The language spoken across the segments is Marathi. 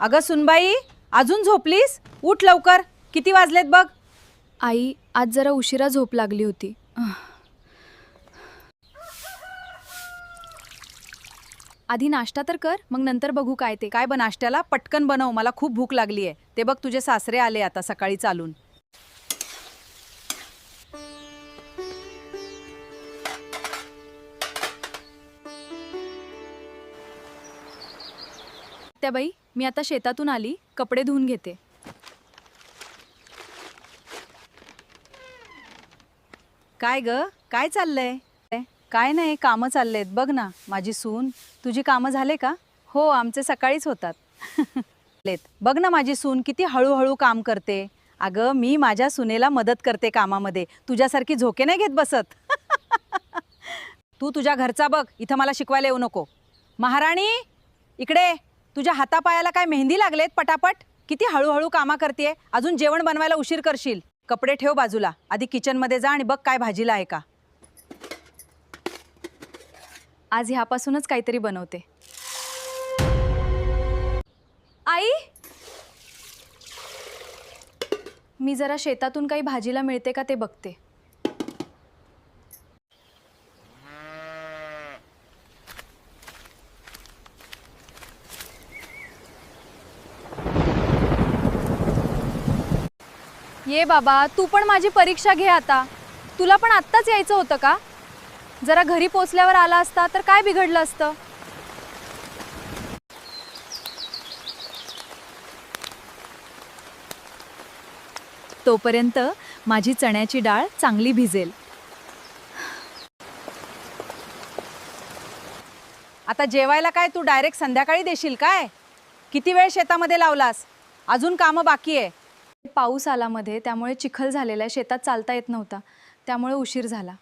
अगं सुनबाई, अजून झोपलीस? उठ लवकर, किती वाजलेत बघ. आई, आज जरा उशिरा झोप लागली होती. आधी नाश्ता तर कर, मग नंतर बघू काय ते. काय नाश्त्याला? पटकन बनव, मला खूप भूक लागली आहे. ते बघ तुझे सासरे आले आता सकाळी चालून. त्या बाई, मी आता शेतातून आली, कपडे धुवून घेते. काय ग, काय चाललंय? काय नाही, कामं चाललेत. बघ ना, माझी सून. तुझी कामं झाले का? हो, आमचे सकाळीच होतात. बघ ना, माझी सून किती हळूहळू काम करते. अगं, मी माझ्या सुनेला मदत करते कामामध्ये, तुझ्यासारखी झोके नाही घेत बसत. तू तुझ्या घरचा बघ, इथं मला शिकवायला येऊ नको. महाराणी, इकडे. तुझ्या हातापायाला काय मेहंदी लागलेत पटापट? किती हळूहळू कामा करतेय. अजून जेवण बनवायला उशीर करशील. कपडे ठेव बाजूला, आधी किचनमध्ये जा आणि बघ काय भाजीला आहे का. आज ह्यापासूनच काहीतरी बनवते. आई, मी जरा शेतातून काही भाजीला मिळते का ते बघते. ये बाबा, तू पण माझी परीक्षा घे आता. तुला पण आत्ताच यायचं होतं का? जरा घरी पोचल्यावर आला असता तर काय बिघडलं असतं. तोपर्यंत माझी चण्याची डाळ चांगली भिजेल. आता जेवायला काय तू डायरेक्ट संध्याकाळी देशील काय? किती वेळ शेतामध्ये लावलास? अजून कामं बाकी आहे. पाऊस आला मध्ये, त्यामुळे चिखल झालेला आहे, शेतात चालता येत नव्हता, त्यामुळे उशीर झाला.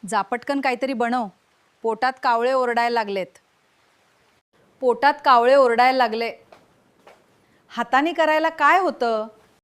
जा पटकन काहीतरी बनव. पोटात कावळे ओरडायला लागलेत. पोटात कावळे ओरडायला लागले. हाताने करायला काय होतं?